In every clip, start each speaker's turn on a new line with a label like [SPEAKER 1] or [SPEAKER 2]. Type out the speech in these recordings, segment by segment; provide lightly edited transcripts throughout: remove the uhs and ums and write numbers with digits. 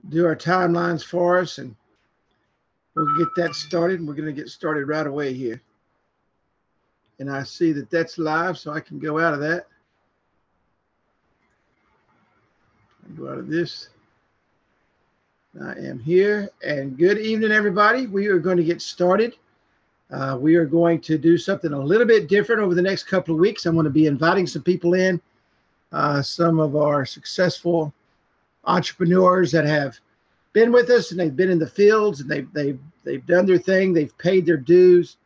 [SPEAKER 1] do our timelines for us, and we'll get that started. We're going to get started right away here. And I see that that's live, so I can go out of that. Go out of this. I am here, and good evening, everybody. We are going to get started. We are going to do something a little bit different over the next couple of weeks. I'm going to be inviting some people in, some of our successful entrepreneurs that have been with us, and they've been in the fields, and they've done their thing. They've paid their dues.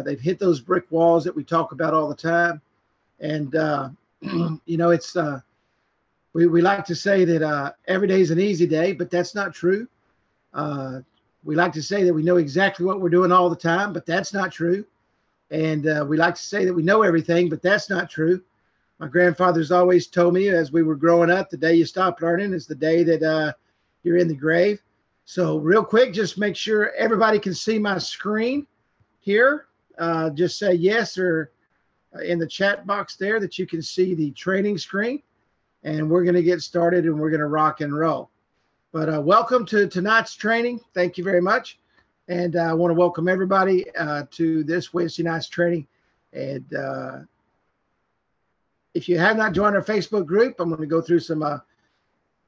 [SPEAKER 1] They've hit those brick walls that we talk about all the time. And you know, it's we like to say that every day is an easy day, but that's not true. We like to say that we know exactly what we're doing all the time, but that's not true. And we like to say that we know everything, but that's not true. My grandfather's always told me as we were growing up, the day you stop learning is the day that you're in the grave. So real quick, just make sure everybody can see my screen here. Just say yes or in the chat box there that you can see the training screen. And we're going to get started, and we're going to rock and roll. But welcome to tonight's training. Thank you very much. And I want to welcome everybody to this Wednesday night's training. And if you have not joined our Facebook group, I'm going to go through some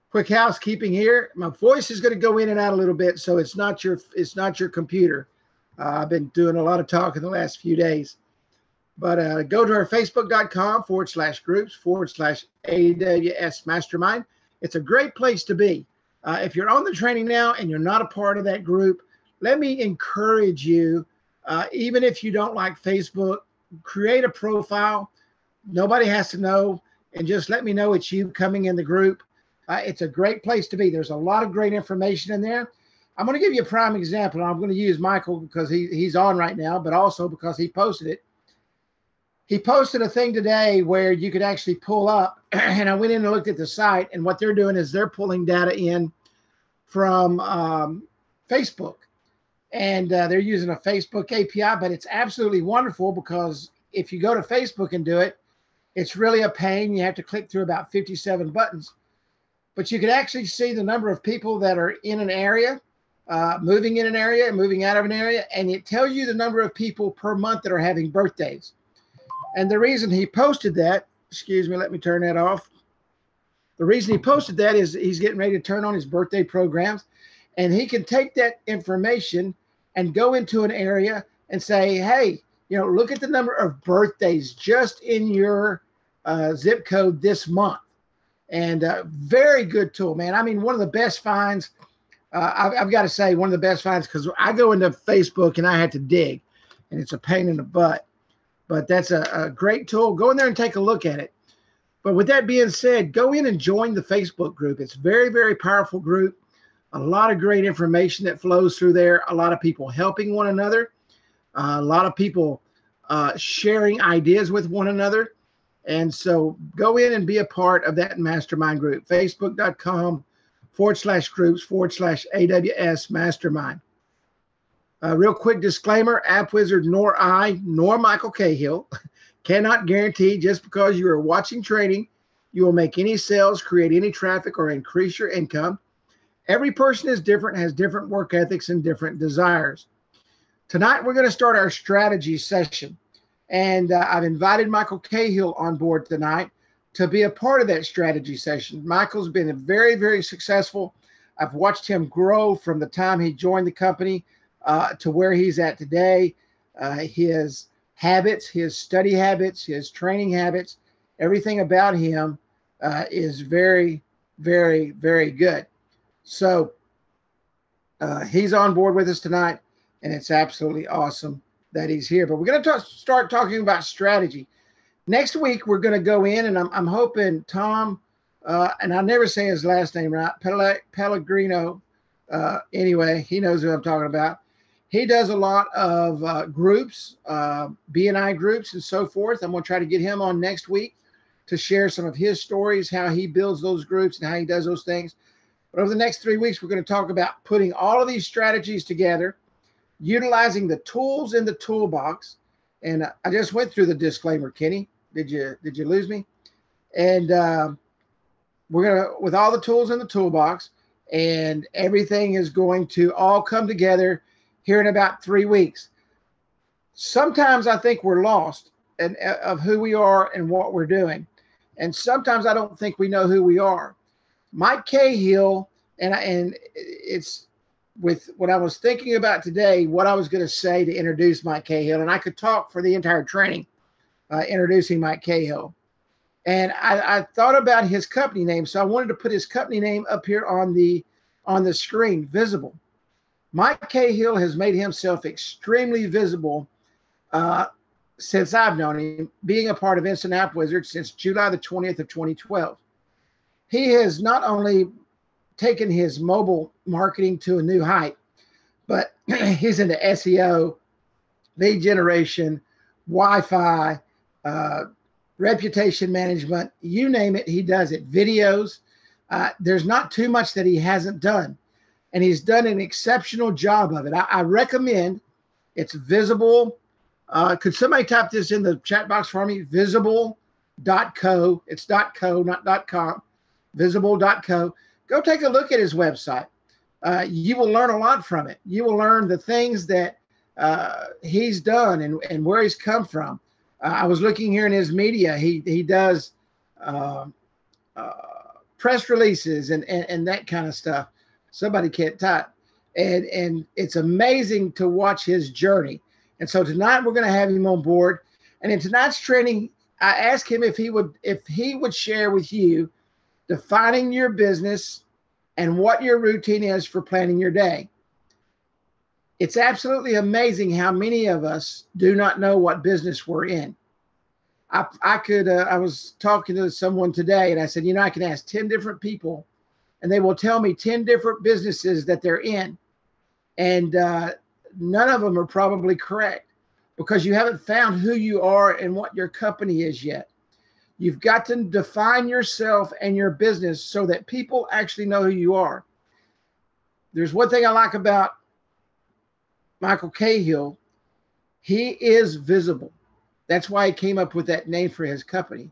[SPEAKER 1] quick housekeeping here. My voice is going to go in and out a little bit, so it's not your computer. I've been doing a lot of talking the last few days. But go to our facebook.com/groups/AWS Mastermind. It's a great place to be. If you're on the training now and you're not a part of that group, let me encourage you, even if you don't like Facebook, create a profile. Nobody has to know, and just let me know it's you coming in the group. It's a great place to be. There's a lot of great information in there. I'm going to give you a prime example. I'm going to use Michael because he's on right now, but also because he posted it. He posted a thing today where you could actually pull up, and I went in and looked at the site, and what they're doing is they're pulling data in from Facebook, and they're using a Facebook API, but it's absolutely wonderful because if you go to Facebook and do it, it's really a pain. You have to click through about 57 buttons, but you can actually see the number of people that are in an area, moving in an area and moving out of an area, and it tells you the number of people per month that are having birthdays. And the reason he posted that, excuse me, let me turn that off. The reason he posted that is he's getting ready to turn on his birthday programs, and he can take that information and go into an area and say, hey, you know, look at the number of birthdays just in your zip code this month. And very good tool, man. I mean, one of the best finds, I've got to say one of the best finds, because I go into Facebook and I had to dig, and it's a pain in the butt. But that's a great tool. Go in there and take a look at it. But with that being said, go in and join the Facebook group. It's a very, very powerful group. A lot of great information that flows through there. A lot of people helping one another. A lot of people sharing ideas with one another. And so go in and be a part of that mastermind group. Facebook.com/groups/AWS Mastermind. Real quick disclaimer, Appwizard nor I nor Michael Cahill cannot guarantee just because you are watching training, you will make any sales, create any traffic, or increase your income. Every person is different, has different work ethics and different desires. Tonight, we're going to start our strategy session. And I've invited Michael Cahill on board tonight to be a part of that strategy session. Michael's been very, very successful. I've watched him grow from the time he joined the company to where he's at today. His habits, his study habits, his training habits, everything about him is very, very, very good. So he's on board with us tonight, and it's absolutely awesome that he's here. But we're going to start talking about strategy. Next week, we're going to go in, and I'm hoping Tom, and I'll never say his last name right, Pellegrino, anyway, he knows who I'm talking about. He does a lot of groups, B&I groups and so forth. I'm going to try to get him on next week to share some of his stories, how he builds those groups and how he does those things. But over the next 3 weeks, we're going to talk about putting all of these strategies together, utilizing the tools in the toolbox. And I just went through the disclaimer, Kenny. Did you lose me? And we're going to, with all the tools in the toolbox, and everything is going to all come together here in about 3 weeks. Sometimes I think we're lost of who we are and what we're doing. And sometimes I don't think we know who we are. Mike Cahill, and it's with what I was thinking about today, what I was going to say to introduce Mike Cahill, and I could talk for the entire training introducing Mike Cahill. And I thought about his company name, so I wanted to put his company name up here on the screen, Visibil. Mike Cahill has made himself extremely visible since I've known him, being a part of Instant Appwizard since July the 20th of 2012. He has not only taken his mobile marketing to a new height, but he's into SEO, lead generation, Wi-Fi, reputation management, you name it, he does it. Videos. There's not too much that he hasn't done, and he's done an exceptional job of it. I recommend. It's Visibil. Could somebody type this in the chat box for me? Visibil.co. It's .co, not .com. Visibil.co. Go take a look at his website. You will learn a lot from it. You will learn the things that he's done and where he's come from. I was looking here in his media. He does press releases and that kind of stuff. Somebody can't type. And it's amazing to watch his journey. And so tonight we're going to have him on board. And in tonight's training, I asked him if he would share with you defining your business and what your routine is for planning your day. It's absolutely amazing how many of us do not know what business we're in. I was talking to someone today, and I said, I can ask 10 different people, and they will tell me 10 different businesses that they're in. And none of them are probably correct because you haven't found who you are and what your company is yet. You've got to define yourself and your business so that people actually know who you are. There's one thing I like about Michael Cahill. He is visible. That's why he came up with that name for his company.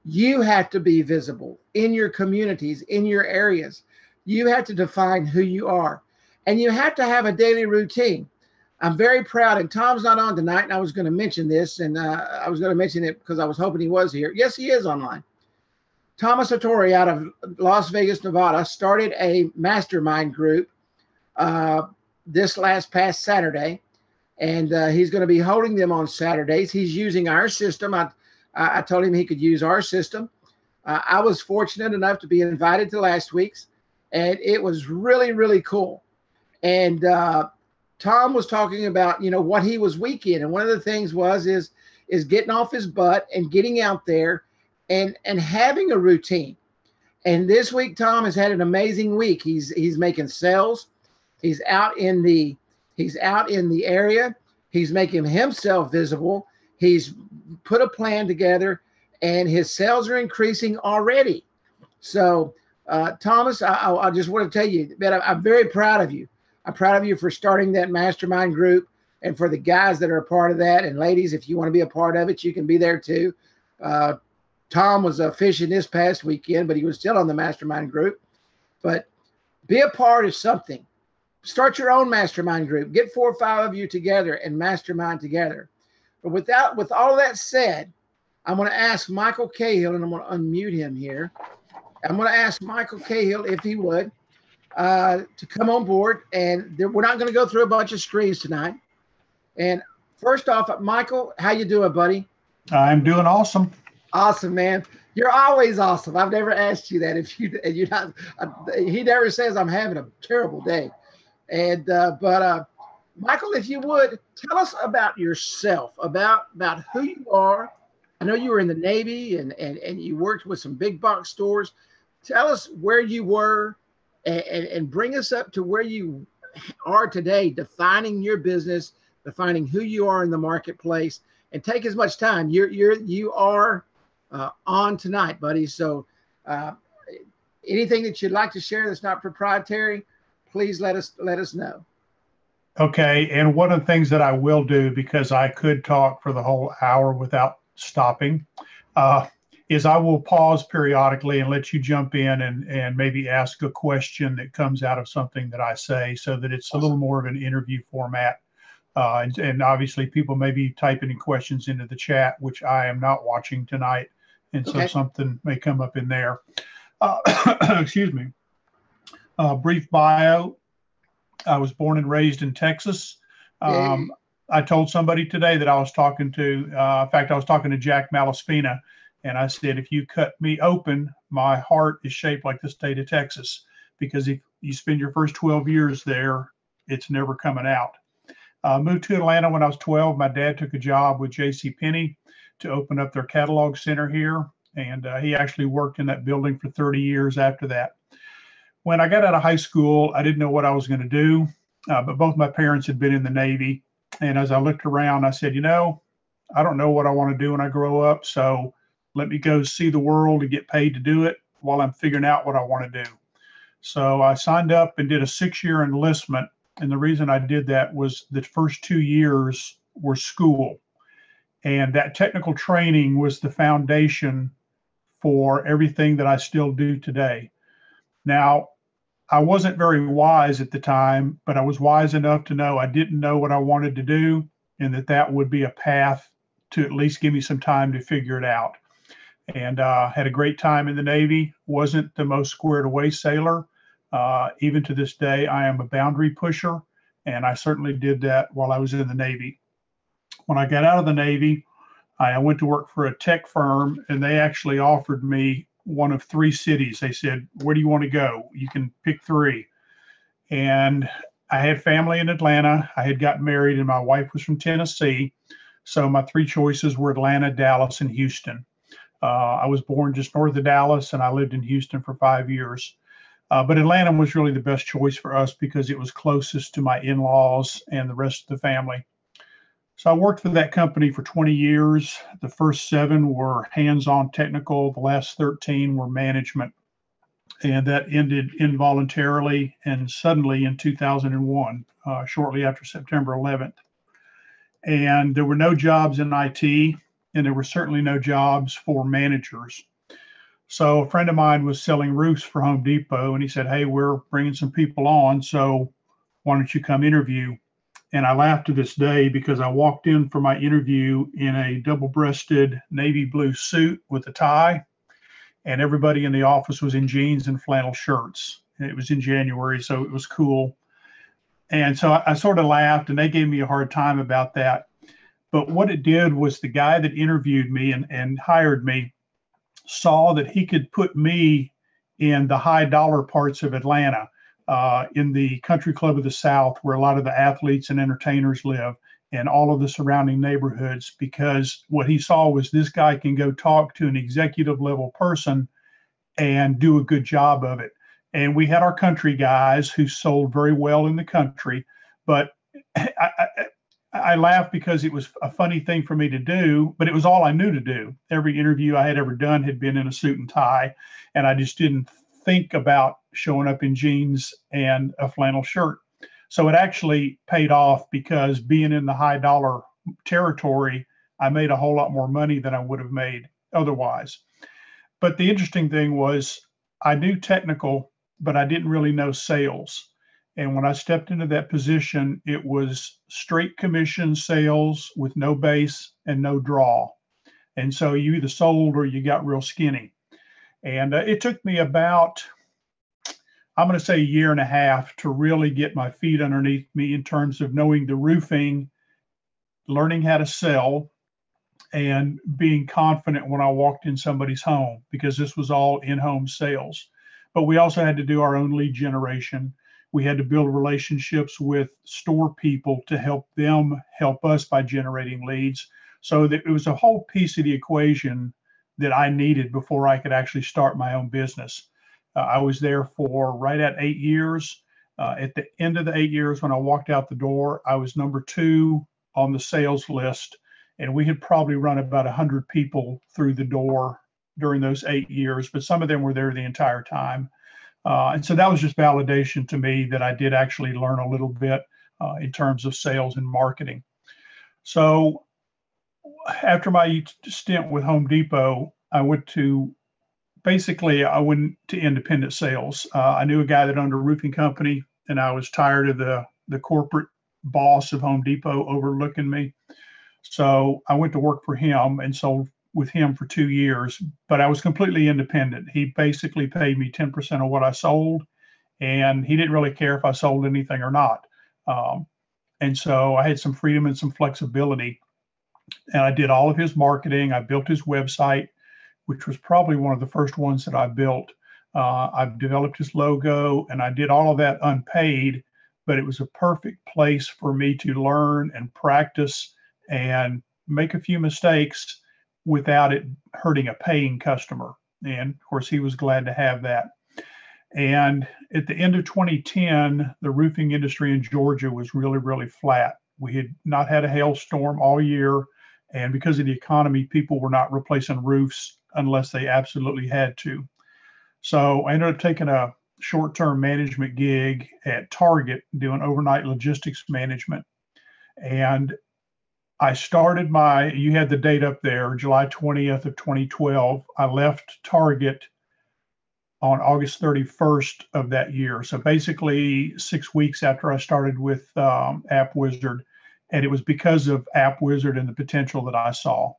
[SPEAKER 1] You have to be visible in your communities, in your areas. You have to define who you are. And you have to have a daily routine. I'm very proud, and Tom's not on tonight, and I was going to mention this, and I was going to mention it because I was hoping he was here. Yes, he is online. Thomas Hattori out of Las Vegas, Nevada, started a mastermind group this past Saturday, and he's going to be holding them on Saturdays. He's using our system. I told him he could use our system. I was fortunate enough to be invited to last week's, and it was really, really cool. And Tom was talking about, what he was weak in. And one of the things is getting off his butt and getting out there and having a routine. And this week, Tom has had an amazing week. He's making sales. He's out in the area. He's making himself visible. He's put a plan together, and his sales are increasing already. So, Thomas, I just want to tell you that I'm very proud of you. I'm proud of you for starting that mastermind group, and for the guys that are a part of that. And ladies, if you want to be a part of it, you can be there too. Tom was fishing this past weekend, but he was still on the mastermind group. But be a part of something. Start your own mastermind group. Get 4 or 5 of you together and mastermind together. But with all of that said, I'm going to ask Michael Cahill, and I'm going to unmute him here. I'm going to ask Michael Cahill if he would to come on board. And we're not going to go through a bunch of screens tonight. And first off, Michael, how you doing, buddy?
[SPEAKER 2] I'm doing awesome.
[SPEAKER 1] Awesome, man. You're always awesome. I've never asked you that. He never says I'm having a terrible day. And but Michael, if you would tell us about yourself, about who you are. I know you were in the Navy and you worked with some big box stores. Tell us where you were and bring us up to where you are today, defining your business, defining who you are in the marketplace, and take as much time. You are on tonight, buddy. So anything that you'd like to share that's not proprietary, please let us know.
[SPEAKER 2] Okay. And one of the things that I will do, because I could talk for the whole hour without stopping, is I will pause periodically and let you jump in and maybe ask a question that comes out of something that I say, so that it's a little more of an interview format. And obviously people may be typing in questions into the chat, which I am not watching tonight. And so something may come up in there. Excuse me. Brief bio. I was born and raised in Texas. I told somebody today that I was talking to, in fact, I was talking to Jack Malaspina, and I said, if you cut me open, my heart is shaped like the state of Texas, because if you spend your first 12 years there, it's never coming out. Moved to Atlanta when I was 12. My dad took a job with JCPenney to open up their catalog center here, and he actually worked in that building for 30 years after that. When I got out of high school, I didn't know what I was going to do, but both my parents had been in the Navy. And as I looked around, I said, I don't know what I want to do when I grow up, so let me go see the world and get paid to do it while I'm figuring out what I want to do. So I signed up and did a 6-year enlistment. And the reason I did that was the first 2 years were school. And that technical training was the foundation for everything that I still do today. Now, I wasn't very wise at the time, but I was wise enough to know I didn't know what I wanted to do, and that would be a path to at least give me some time to figure it out. And had a great time in the Navy. Wasn't the most squared away sailor. Even to this day, I am a boundary pusher, and I certainly did that while I was in the Navy. When I got out of the Navy, I went to work for a tech firm, and they actually offered me one of 3 cities. They said, where do you want to go? You can pick 3. And I had family in Atlanta. I had gotten married, and my wife was from Tennessee. So my 3 choices were Atlanta, Dallas, and Houston. I was born just north of Dallas, and I lived in Houston for 5 years. But Atlanta was really the best choice for us because it was closest to my in-laws and the rest of the family. So I worked for that company for 20 years. The first 7 were hands-on technical. The last 13 were management. And that ended involuntarily and suddenly in 2001, shortly after September 11th. And there were no jobs in IT, and there were certainly no jobs for managers. So a friend of mine was selling roofs for Home Depot, and he said, hey, we're bringing some people on, so why don't you come interview? And I laugh to this day because I walked in for my interview in a double-breasted navy blue suit with a tie, and everybody in the office was in jeans and flannel shirts. And it was in January, so it was cool. And so I sort of laughed, and they gave me a hard time about that. But what it did was the guy that interviewed me and hired me saw that he could put me in the high dollar parts of Atlanta, in the country club of the South, where a lot of the athletes and entertainers live, and all of the surrounding neighborhoods, because what he saw was this guy can go talk to an executive level person and do a good job of it. And we had our country guys who sold very well in the country, but I laugh because it was a funny thing for me to do, but it was all I knew to do. Every interview I had ever done had been in a suit and tie, and I just didn't think about showing up in jeans and a flannel shirt. So it actually paid off, because being in the high dollar territory, I made a whole lot more money than I would have made otherwise. But the interesting thing was I knew technical, but I didn't really know sales. And when I stepped into that position, it was straight commission sales with no base and no draw. And so you either sold or you got real skinny. And it took me about, I'm going to say, 1.5 years to really get my feet underneath me in terms of knowing the roofing, learning how to sell, and being confident when I walked in somebody's home, because this was all in-home sales. But we also had to do our own lead generation. We had to build relationships with store people to help them help us by generating leads. So that it was a whole piece of the equation that I needed before I could actually start my own business. I was there for right at 8 years. At the end of the 8 years, when I walked out the door, I was number 2 on the sales list. And we had probably run about 100 people through the door during those 8 years, but some of them were there the entire time. And so that was just validation to me that I did actually learn a little bit in terms of sales and marketing. So after my stint with Home Depot, basically I went to independent sales. I knew a guy that owned a roofing company, and I was tired of the corporate boss of Home Depot overlooking me. So I went to work for him and sold with him for 2 years, but I was completely independent. He basically paid me 10% of what I sold, and he didn't really care if I sold anything or not. And so I had some freedom and some flexibility, and I did all of his marketing. I built his website, which was probably one of the first ones that I built. I've developed his logo, and I did all of that unpaid, but it was a perfect place for me to learn and practice and make a few mistakes without it hurting a paying customer. And of course, he was glad to have that. And at the end of 2010, the roofing industry in Georgia was really, really flat. We had not had a hailstorm all year. And because of the economy, people were not replacing roofs unless they absolutely had to. So I ended up taking a short-term management gig at Target doing overnight logistics management. And I started you had the date up there, July 20th of 2012. I left Target on August 31st of that year. So basically 6 weeks after I started with Appwizard. And it was because of Appwizard and the potential that I saw.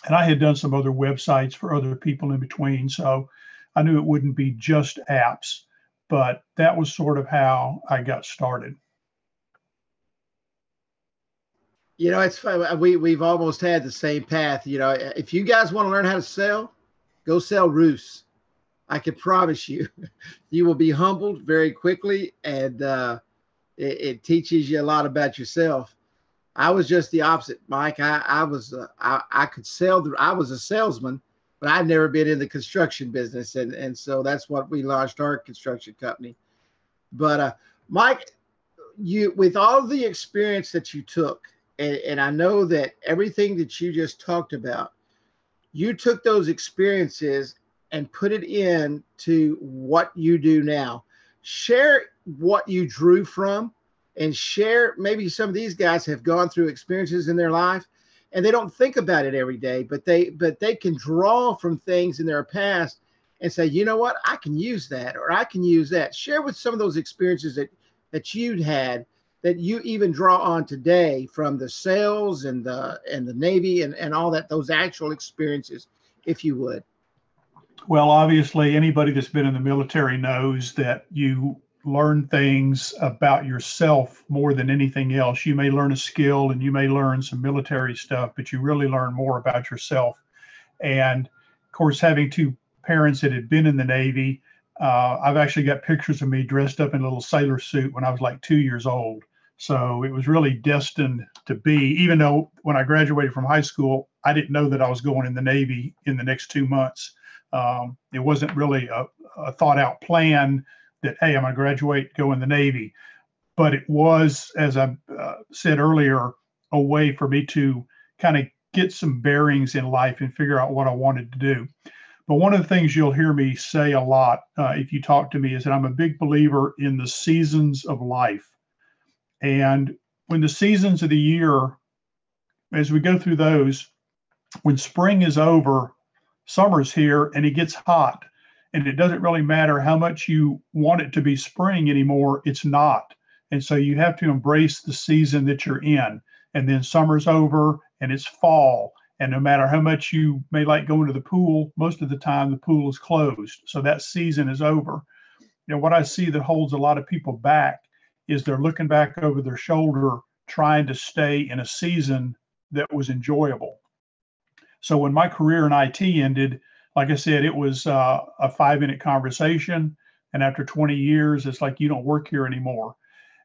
[SPEAKER 2] And I had done some other websites for other people in between. So I knew it wouldn't be just apps, but that was sort of how I got started.
[SPEAKER 1] You know, it's fun. We've almost had the same path. You know, if you guys want to learn how to sell, go sell roofs. I can promise you, you will be humbled very quickly, and it teaches you a lot about yourself. I was just the opposite, Mike. I could sell. I was a salesman, but I'd never been in the construction business, and so that's what we launched our construction company. But Mike, you, with all the experience that you took, and I know that everything that you just talked about, you took those experiences and put it into what you do now. Share what you drew from, and share, maybe some of these guys have gone through experiences in their life and they don't think about it every day, but they can draw from things in their past and say, you know what, I can use that, or I can use that. Share with some of those experiences that you'd had, that you even draw on today from the sales and the Navy and all that, those actual experiences, if you would.
[SPEAKER 2] Well, obviously, anybody that's been in the military knows that you learn things about yourself more than anything else. You may learn a skill and you may learn some military stuff, but you really learn more about yourself. And of course, having two parents that had been in the Navy, I've actually got pictures of me dressed up in a little sailor suit when I was like 2 years old. So it was really destined to be, even though when I graduated from high school, I didn't know that I was going in the Navy in the next 2 months. It wasn't really a thought out plan that, hey, I'm going to graduate, go in the Navy. But it was, as I said earlier, a way for me to kind of get some bearings in life and figure out what I wanted to do. But one of the things you'll hear me say a lot if you talk to me is that I'm a big believer in the seasons of life. And when the seasons of the year, as we go through those, when spring is over, summer's here and it gets hot. And it doesn't really matter how much you want it to be spring anymore, it's not. And so you have to embrace the season that you're in. And then summer's over and it's fall. And no matter how much you may like going to the pool, most of the time the pool is closed. So that season is over. You know, what I see that holds a lot of people back is they're looking back over their shoulder, trying to stay in a season that was enjoyable. So when my career in IT ended, like I said, it was a 5-minute conversation. And after 20 years, it's like, you don't work here anymore.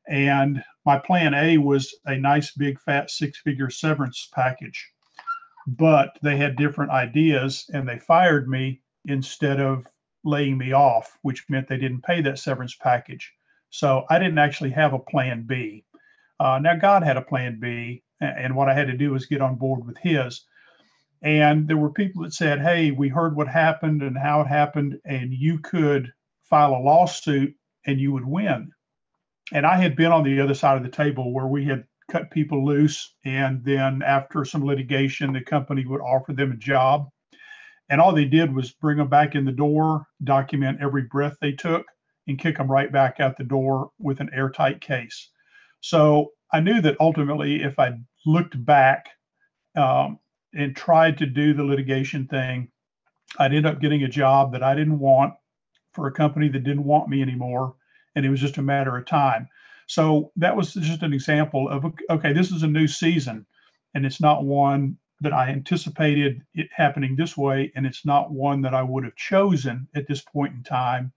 [SPEAKER 2] And my plan A was a nice, big, fat 6-figure severance package. But they had different ideas and they fired me instead of laying me off, which meant they didn't pay that severance package. So I didn't actually have a plan B. Now, God had a plan B, and what I had to do was get on board with his. And there were people that said, hey, we heard what happened and how it happened, and you could file a lawsuit and you would win. And I had been on the other side of the table where we had cut people loose. And then after some litigation, the company would offer them a job. And all they did was bring them back in the door, document every breath they took, and kick them right back out the door with an airtight case. So I knew that ultimately, if I looked back and tried to do the litigation thing, I'd end up getting a job that I didn't want for a company that didn't want me anymore. And it was just a matter of time. So that was just an example of, okay, this is a new season, and it's not one that I anticipated it happening this way. And it's not one that I would have chosen at this point in time.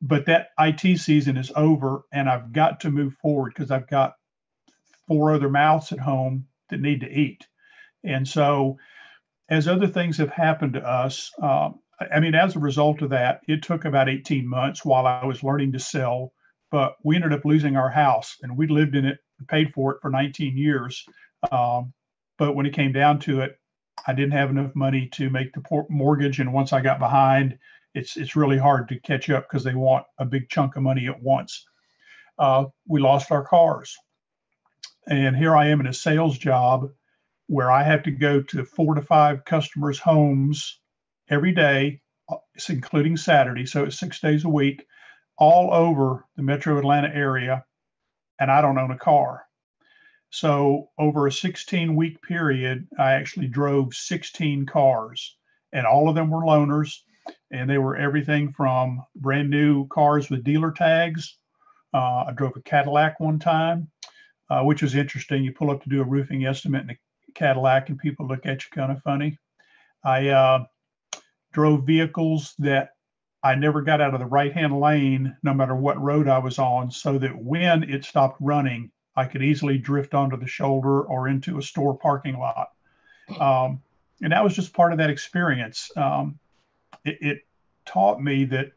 [SPEAKER 2] But that IT season is over, and I've got to move forward because I've got 4 other mouths at home that need to eat. And so as other things have happened to us, as a result of that, it took about 18 months while I was learning to sell, but we ended up losing our house, and we lived in it and paid for it for 19 years. But when it came down to it, I didn't have enough money to make the mortgage. And once I got behind, it's really hard to catch up because they want a big chunk of money at once. We lost our cars. And here I am in a sales job where I have to go to 4 to 5 customers' homes every day, including Saturday. So it's 6 days a week, all over the metro Atlanta area. And I don't own a car. So over a 16-week period, I actually drove 16 cars, and all of them were loaners. And they were everything from brand new cars with dealer tags. I drove a Cadillac one time, which was interesting. You pull up to do a roofing estimate in a Cadillac and people look at you kind of funny. I drove vehicles that I never got out of the right-hand lane, no matter what road I was on, so that when it stopped running, I could easily drift onto the shoulder or into a store parking lot. And that was just part of that experience. It taught me that,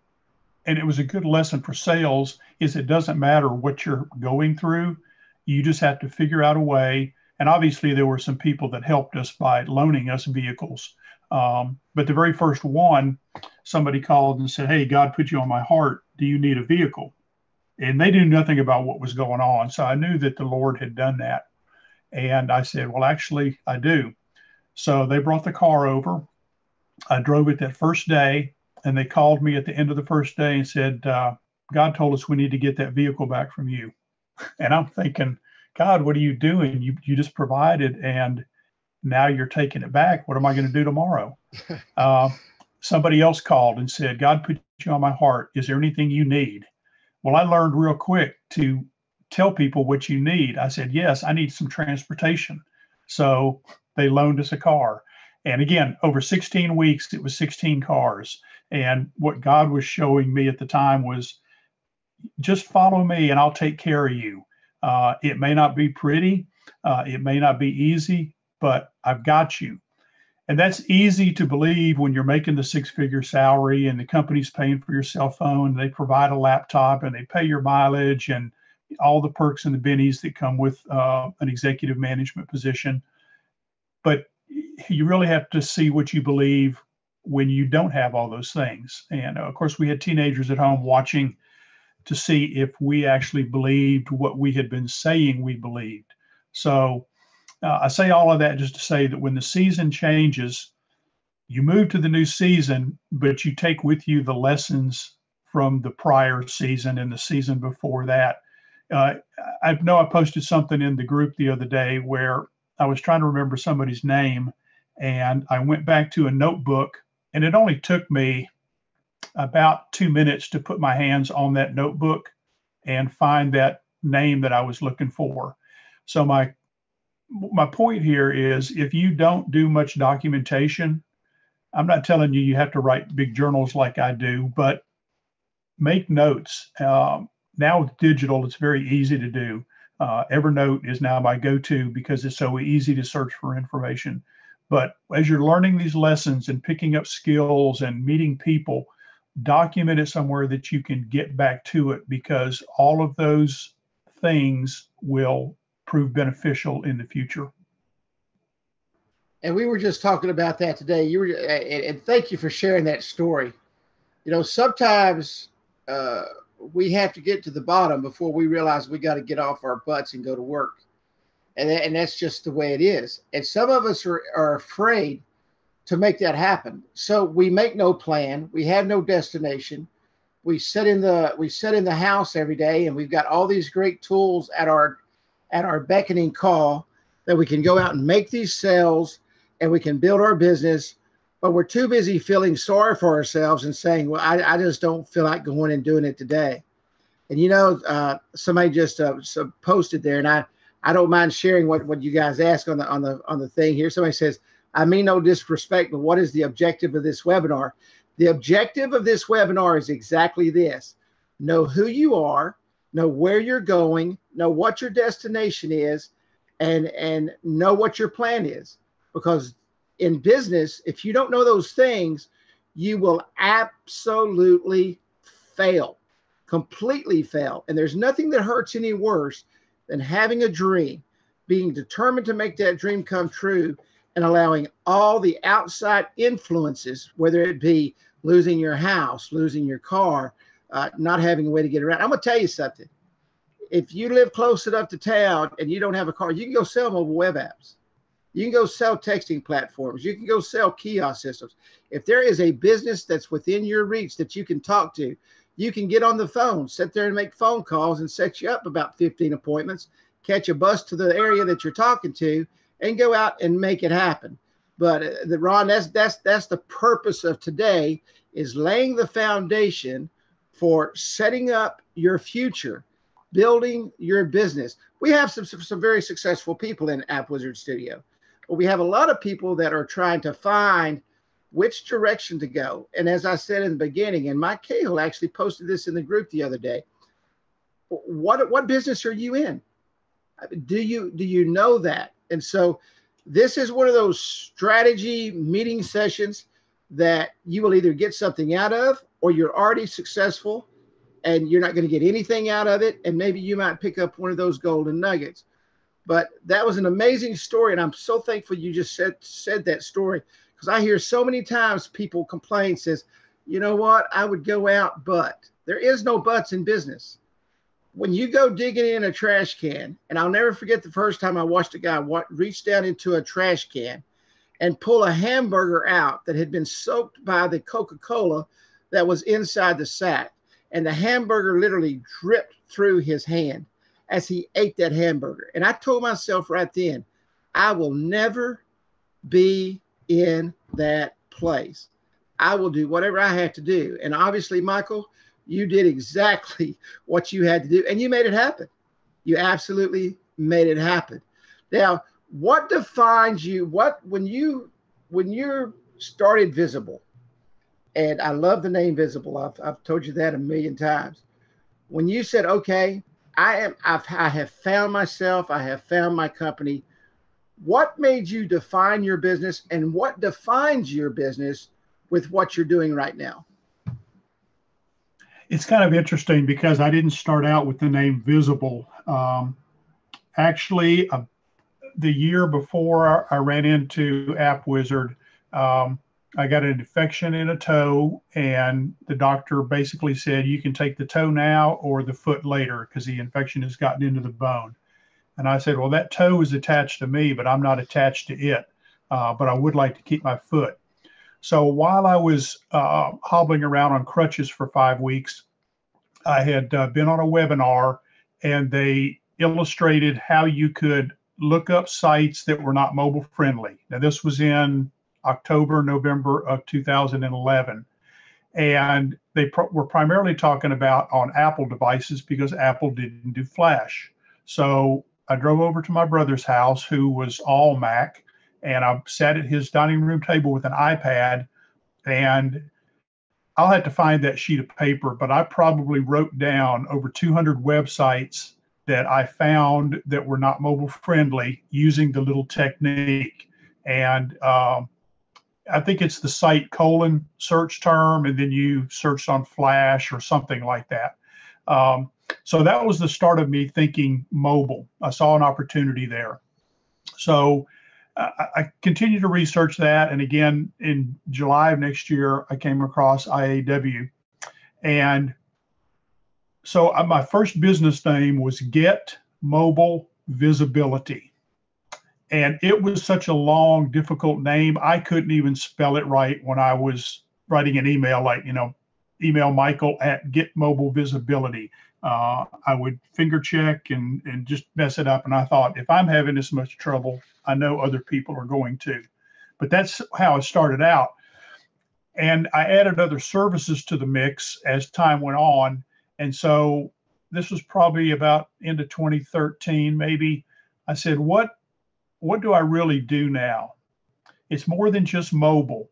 [SPEAKER 2] and it was a good lesson for sales, is it doesn't matter what you're going through. You just have to figure out a way. And obviously there were some people that helped us by loaning us vehicles. But the very first one, somebody called and said, "Hey, God put you on my heart. Do you need a vehicle?" And they knew nothing about what was going on. So I knew that the Lord had done that. And I said, "Well, actually, I do." So they brought the car over. I drove it that first day, and they called me at the end of the first day and said, "God told us we need to get that vehicle back from you." And I'm thinking, God, what are you doing? You just provided, and now you're taking it back. What am I going to do tomorrow? Somebody else called and said, "God put you on my heart. Is there anything you need?" Well, I learned real quick to tell people what you need. I said, "Yes, I need some transportation." So they loaned us a car. And again, over 16 weeks, it was 16 cars. And what God was showing me at the time was, just follow me and I'll take care of you. It may not be pretty. It may not be easy, but I've got you. And that's easy to believe when you're making the 6-figure salary and the company's paying for your cell phone. They provide a laptop and they pay your mileage and all the perks and the bennies that come with an executive management position. But you really have to see what you believe when you don't have all those things. And of course, we had teenagers at home watching to see if we actually believed what we had been saying we believed. So I say all of that just to say that when the season changes, you move to the new season, but you take with you the lessons from the prior season and the season before that. I know I posted something in the group the other day where I was trying to remember somebody's name, and I went back to a notebook, and it only took me about 2 minutes to put my hands on that notebook and find that name that I was looking for. So my point here is, if you don't do much documentation, I'm not telling you you have to write big journals like I do, but make notes. Now with digital, it's very easy to do. Evernote is now my go-to because it's so easy to search for information. But as you're learning these lessons and picking up skills and meeting people, document it somewhere that you can get back to it, because all of those things will prove beneficial in the future.
[SPEAKER 1] And we were just talking about that today. And thank you for sharing that story. You know, sometimes we have to get to the bottom before we realize we got to get off our butts and go to work. And that's just the way it is. And some of us are afraid to make that happen. So we make no plan. We have no destination. We sit in the house every day, and we've got all these great tools at our beckoning call that we can go out and make these sales, and we can build our business. But we're too busy feeling sorry for ourselves and saying, well, I just don't feel like going and doing it today. And somebody just posted there, and I don't mind sharing what you guys ask on the thing here. Somebody says, I mean no disrespect, but what is the objective of this webinar? The objective of this webinar is exactly this. Know who you are, know where you're going, know what your destination is, and know what your plan is. Because in business, if you don't know those things, you will absolutely fail, completely fail. And there's nothing that hurts any worse than having a dream, being determined to make that dream come true, and allowing all the outside influences, whether it be losing your house, losing your car, not having a way to get around. I'm going to tell you something. If you live close enough to town and you don't have a car, you can go sell mobile web apps. You can go sell texting platforms. You can go sell kiosk systems. If there is a business that's within your reach that you can talk to, you can get on the phone, sit there and make phone calls and set you up about 15 appointments, catch a bus to the area that you're talking to, and go out and make it happen. But Ron, that's the purpose of today, is laying the foundation for setting up your future, building your business. We have some very successful people in Appwizard Studio, but we have a lot of people that are trying to find which direction to go. And as I said in the beginning, and Mike Cahill actually posted this in the group the other day, what business are you in? Do you know that? And so this is one of those strategy meeting sessions that you will either get something out of, or you're already successful and you're not going to get anything out of it. And maybe you might pick up one of those golden nuggets. But that was an amazing story. And I'm so thankful you just said that story, because I hear so many times people complain, says, you know what, I would go out, but there is no buts in business. When you go digging in a trash can, and I'll never forget the first time I watched a guy reach down into a trash can and pull a hamburger out that had been soaked by the Coca-Cola that was inside the sack. And the hamburger literally dripped through his hand as he ate that hamburger. And I told myself right then, I will never be in that place. I will do whatever I have to do. And obviously, Michael, you did exactly what you had to do, and you made it happen. You absolutely made it happen. Now, what defines you? When you started Visibil, and I love the name Visibil. I've told you that a million times. When you said, okay, I have found myself, I have found my company. What made you define your business, and what defines your business with what you're doing right now?
[SPEAKER 2] It's kind of interesting because I didn't start out with the name Visibil. Actually, the year before I ran into Appwizard, I got an infection in a toe, and the doctor basically said, you can take the toe now or the foot later because the infection has gotten into the bone. And I said, well, that toe is attached to me, but I'm not attached to it. But I would like to keep my foot. So while I was hobbling around on crutches for 5 weeks, I had been on a webinar, and they illustrated how you could look up sites that were not mobile friendly. Now, this was in October, November of 2011. And they were primarily talking about on Apple devices because Apple didn't do Flash. So I drove over to my brother's house, who was all Mac, and I sat at his dining room table with an iPad, and I'll have to find that sheet of paper, but I probably wrote down over 200 websites that I found that were not mobile friendly using the little technique. And I think it's the site : search term, and then you searched on Flash or something like that. So that was the start of me thinking mobile. I saw an opportunity there. So I continued to research that. And again, in July of next year, I came across IAW. And so my first business name was Get Mobile Visibility. And it was such a long, difficult name. I couldn't even spell it right when I was writing an email, like, email Michael at Get Mobile Visibility. I would finger check and just mess it up. And I thought, if I'm having this much trouble, I know other people are going to. But that's how it started out. And I added other services to the mix as time went on. And so this was probably about into 2013, maybe. I said, what do I really do now? It's more than just mobile.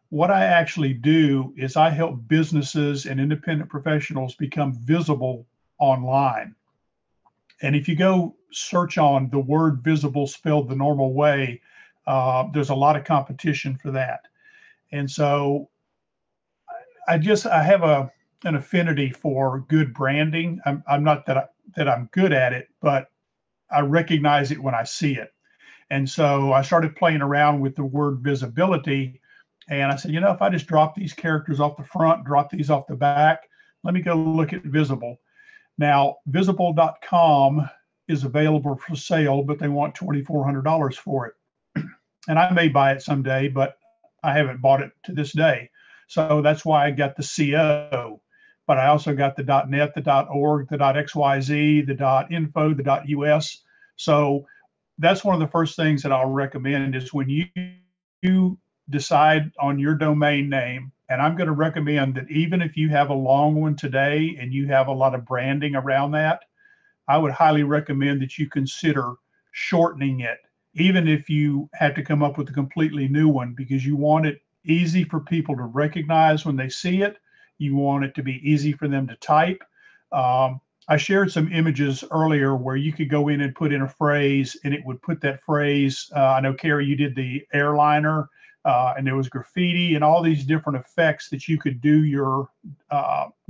[SPEAKER 2] What I actually do is I help businesses and independent professionals become visible online. And if you go search on the word visible spelled the normal way, there's a lot of competition for that. And so I have an affinity for good branding. I'm not that I'm good at it, but I recognize it when I see it. And so I started playing around with the word visibility. And I said, if I just drop these characters off the front, drop these off the back, let me go look at Visibil. Now, Visibil.com is available for sale, but they want $2,400 for it. And I may buy it someday, but I haven't bought it to this day. So that's why I got the CO. But I also got the .net, the .org, the .xyz, the .info, the .us. So that's one of the first things that I'll recommend is when you decide on your domain name, and I'm going to recommend that even if you have a long one today and you have a lot of branding around that, I would highly recommend that you consider shortening it, even if you had to come up with a completely new one, because you want it easy for people to recognize when they see it. You want it to be easy for them to type. I shared some images earlier where you could go in and put in a phrase and it would put that phrase. I know, Kerry, you did the airliner and there was graffiti and all these different effects that you could do your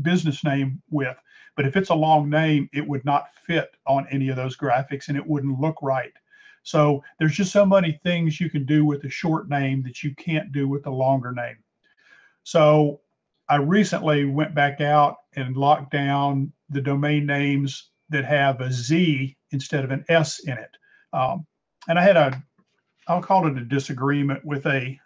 [SPEAKER 2] business name with. But if it's a long name, it would not fit on any of those graphics and it wouldn't look right. So there's just so many things you can do with a short name that you can't do with a longer name. So I recently went back out and locked down the domain names that have a Z instead of an S in it. And I had I'll call it a disagreement with a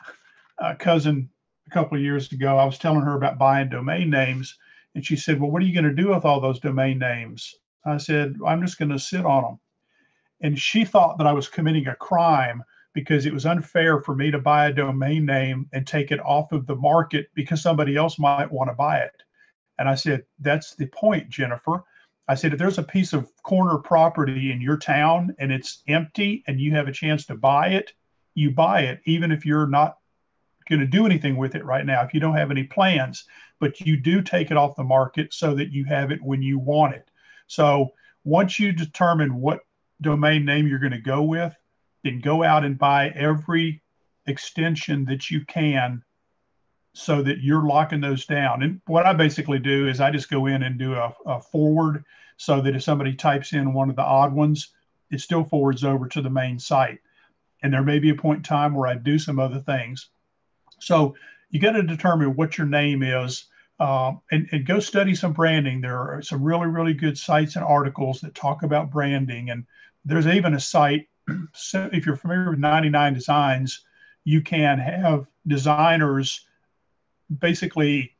[SPEAKER 2] cousin a couple of years ago. I was telling her about buying domain names and she said, well, what are you going to do with all those domain names? I said, I'm just going to sit on them. And she thought that I was committing a crime because it was unfair for me to buy a domain name and take it off of the market because somebody else might want to buy it. And I said, that's the point, Jennifer. I said, if there's a piece of corner property in your town and it's empty and you have a chance to buy it, you buy it, even if you're not going to do anything with it right now, if you don't have any plans, but you do take it off the market so that you have it when you want it. So once you determine what domain name you're going to go with, then go out and buy every extension that you can so that you're locking those down. And what I basically do is I just go in and do a forward so that if somebody types in one of the odd ones, it still forwards over to the main site. And there may be a point in time where I do some other things. So you got to determine what your name is and go study some branding. There are some really, really good sites and articles that talk about branding. And there's even a site, so if you're familiar with 99 Designs, you can have designers basically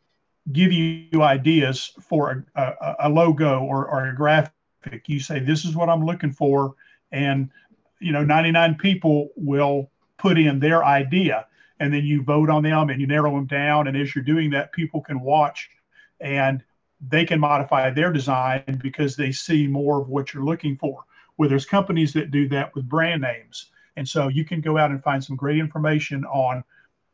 [SPEAKER 2] give you ideas for a logo or a graphic. You say, this is what I'm looking for. And, 99 people will put in their idea and then you vote on them and you narrow them down. And as you're doing that, people can watch and they can modify their design because they see more of what you're looking for. Where there's companies that do that with brand names. And so you can go out and find some great information on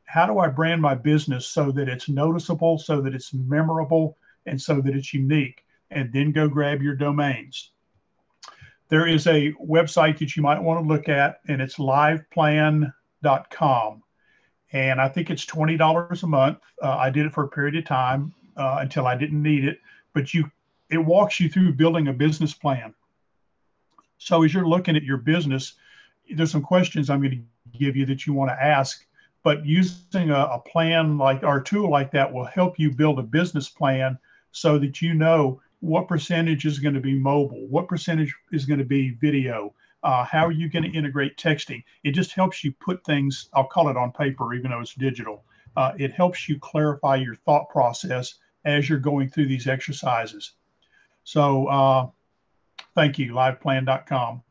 [SPEAKER 2] how do I brand my business so that it's noticeable, so that it's memorable, and so that it's unique, and then go grab your domains. There is a website that you might want to look at, and it's liveplan.com. And I think it's $20 a month. I did it for a period of time until I didn't need it, but it walks you through building a business plan. So as you're looking at your business, there's some questions I'm going to give you that you want to ask, but using a plan like our tool like that will help you build a business plan so that you know what percentage is going to be mobile, what percentage is going to be video, How are you going to integrate texting? It just helps you put things, I'll call it on paper, even though it's digital. It helps you clarify your thought process as you're going through these exercises. So thank you, liveplan.com.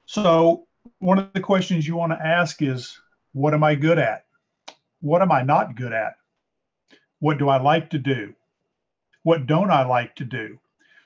[SPEAKER 2] So one of the questions you want to ask is, what am I good at? What am I not good at? What do I like to do? What don't I like to do?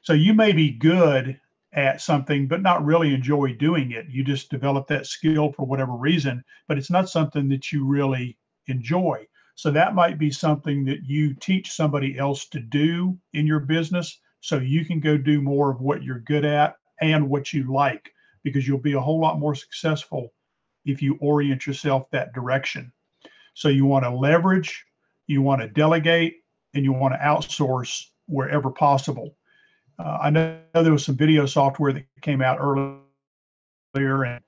[SPEAKER 2] So you may be good at something, but not really enjoy doing it. You just develop that skill for whatever reason, but it's not something that you really enjoy. So that might be something that you teach somebody else to do in your business, so you can go do more of what you're good at and what you like, because you'll be a whole lot more successful if you orient yourself that direction. So you want to leverage, you want to delegate, and you want to outsource wherever possible. I know there was some video software that came out earlier, and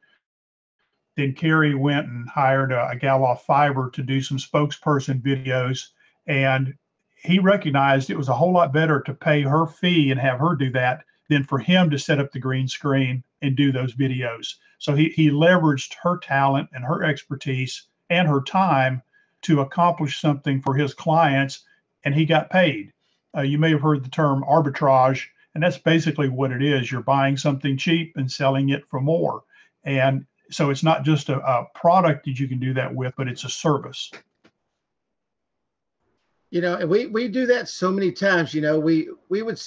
[SPEAKER 2] then Kerry went and hired a gal off Fiverr to do some spokesperson videos, and he recognized it was a whole lot better to pay her fee and have her do that than for him to set up the green screen and do those videos. So he leveraged her talent and her expertise and her time to accomplish something for his clients, and he got paid. You may have heard the term arbitrage, and that's basically what it is. You're buying something cheap and selling it for more. And so it's not just a product that you can do that with, but it's a service.
[SPEAKER 1] You know, and we do that so many times. You know, we would,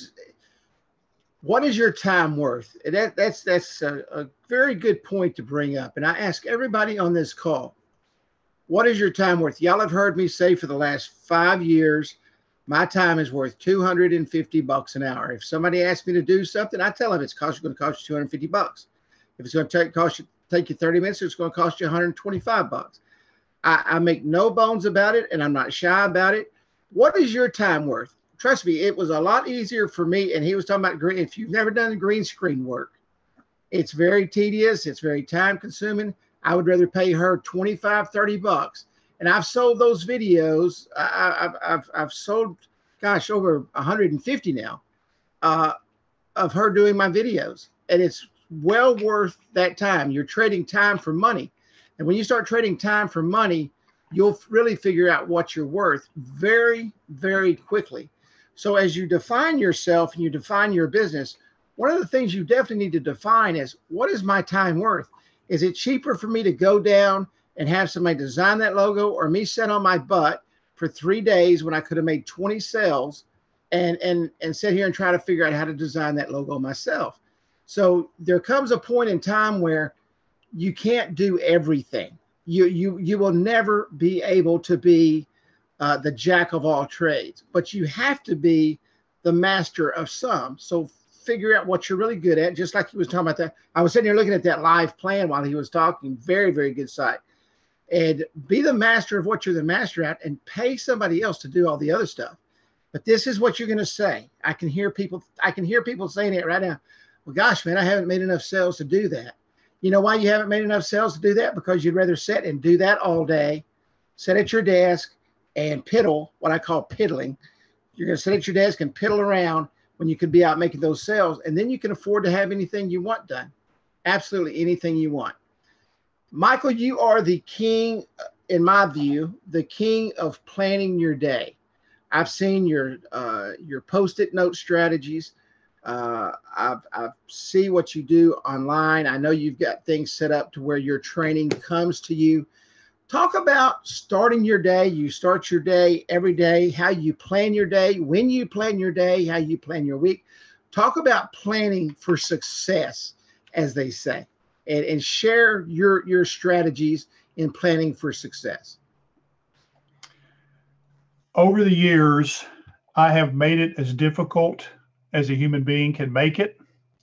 [SPEAKER 1] what is your time worth? And that's a very good point to bring up. And I ask everybody on this call, what is your time worth? Y'all have heard me say for the last 5 years, my time is worth $250 an hour. If somebody asks me to do something, I tell them it's going to cost you $250. If it's going to take you 30 minutes, it's going to cost you $125. I make no bones about it, and I'm not shy about it. What is your time worth? Trust me, it was a lot easier for me. And he was talking about green. If you've never done green screen work, it's very tedious. It's very time consuming. I would rather pay her $25, $30. And I've sold those videos. I've sold, gosh, over 150 now of her doing my videos. And it's well worth that time. You're trading time for money. And when you start trading time for money, you'll really figure out what you're worth very, very quickly. So as you define yourself and you define your business, one of the things you definitely need to define is, what is my time worth? Is it cheaper for me to go down and have somebody design that logo, or me sit on my butt for 3 days when I could have made 20 sales and sit here and try to figure out how to design that logo myself? So there comes a point in time where you can't do everything. You will never be able to be the jack of all trades, but you have to be the master of some. So figure out what you're really good at. Just like he was talking about that. I was sitting here looking at that live plan while he was talking. Very, very good site. And be the master of what you're the master at, and pay somebody else to do all the other stuff. But this is what you're going to say. I can hear people saying it right now. Well, gosh, man, I haven't made enough sales to do that. You know why you haven't made enough sales to do that? Because you'd rather sit and do that all day, sit at your desk and piddle, what I call piddling. You're going to sit at your desk and piddle around when you could be out making those sales. And then you can afford to have anything you want done. Absolutely anything you want. Michael, you are the king, in my view, the king of planning your day. I've seen your Post-it note strategies. I see what you do online. I know you've got things set up to where your training comes to you. Talk about starting your day. You start your day every day, how you plan your day, when you plan your day, how you plan your week. Talk about planning for success, as they say, and share your strategies in planning for success.
[SPEAKER 2] Over the years, I have made it as difficult as a human being can make it,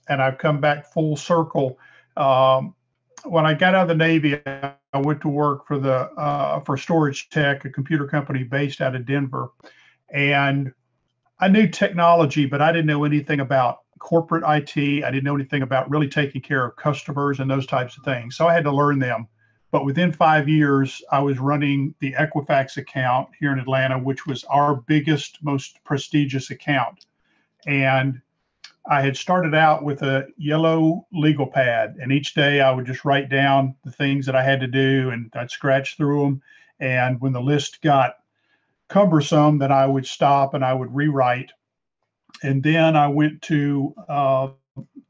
[SPEAKER 2] and I've come back full circle. When I got out of the Navy, I went to work for Storage Tech, a computer company based out of Denver, and I knew technology, but I didn't know anything about corporate IT. I didn't know anything about really taking care of customers and those types of things. So I had to learn them. But within 5 years, I was running the Equifax account here in Atlanta, which was our biggest, most prestigious account. And I had started out with a yellow legal pad, and each day I would just write down the things that I had to do, and I'd scratch through them. And when the list got cumbersome, then I would stop and I would rewrite. And then I went to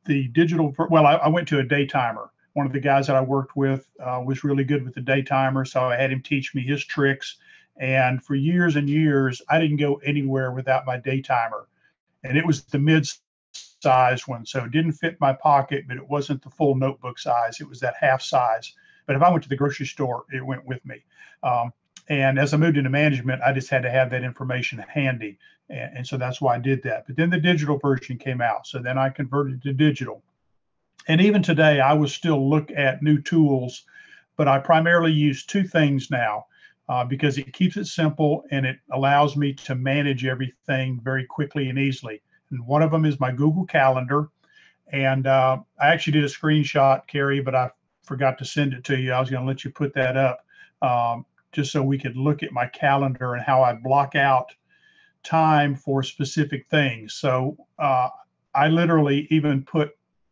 [SPEAKER 2] the digital, well, I went to a day timer. One of the guys that I worked with was really good with the day timer, so I had him teach me his tricks. And for years and years, I didn't go anywhere without my day timer. And it was the mid-size one, so it didn't fit my pocket, but it wasn't the full notebook size. It was that half size. But if I went to the grocery store, it went with me. And as I moved into management, I just had to have that information handy. And so that's why I did that. But then the digital version came out. So then I converted to digital. And even today, I will still look at new tools, but I primarily use two things now because it keeps it simple and it allows me to manage everything very quickly and easily. And one of them is my Google Calendar. And I actually did a screenshot, Kerry, but I forgot to send it to you. I was going to let you put that up just so we could look at my calendar and how I block out time for specific things. So I literally even put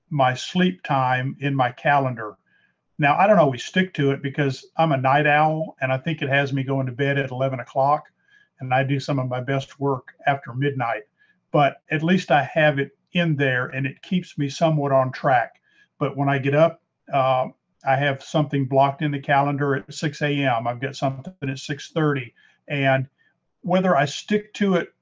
[SPEAKER 2] my sleep time in my calendar. Now, I don't always stick to it because I'm a night owl, and I think it has me going to bed at 11 o'clock, and I do some of my best work after midnight. But at least I have it in there, and it keeps me somewhat on track. But when I get up, I have something blocked in the calendar at 6 a.m. I've got something at 6:30. And whether I stick to it,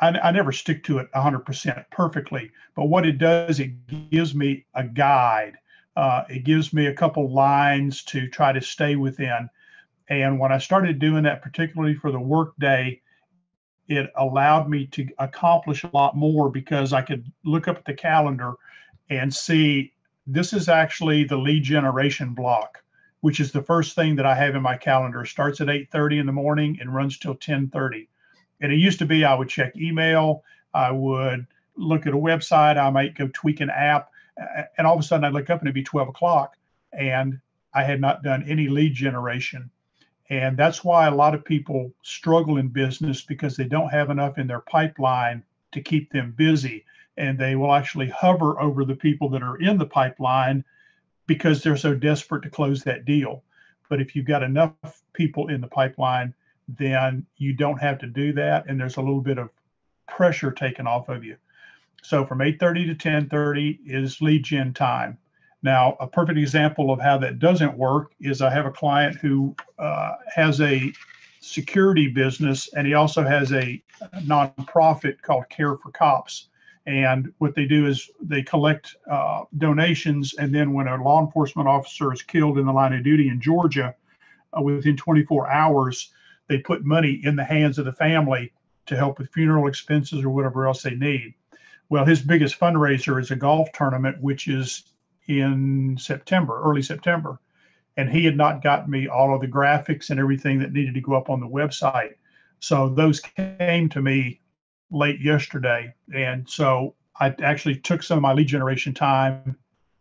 [SPEAKER 2] I never stick to it 100% perfectly. But what it does, it gives me a guide. It gives me a couple lines to try to stay within. And when I started doing that, particularly for the work day, it allowed me to accomplish a lot more because I could look up at the calendar and see this is actually the lead generation block, which is the first thing that I have in my calendar. It starts at 8:30 in the morning and runs till 10:30. And it used to be I would check email, I would look at a website, I might go tweak an app, and all of a sudden I'd look up and it'd be 12 o'clock and I had not done any lead generation. And that's why a lot of people struggle in business because they don't have enough in their pipeline to keep them busy. And they will actually hover over the people that are in the pipeline because they're so desperate to close that deal. But if you've got enough people in the pipeline, then you don't have to do that. And there's a little bit of pressure taken off of you. So from 8:30 to 10:30 is lead gen time. Now, a perfect example of how that doesn't work is I have a client who has a security business, and he also has a nonprofit called Care for Cops. And what they do is they collect donations, and then when a law enforcement officer is killed in the line of duty in Georgia, within 24 hours, they put money in the hands of the family to help with funeral expenses or whatever else they need. Well, his biggest fundraiser is a golf tournament, which is in September, early September. And he had not gotten me all of the graphics and everything that needed to go up on the website. So those came to me late yesterday. And so I actually took some of my lead generation time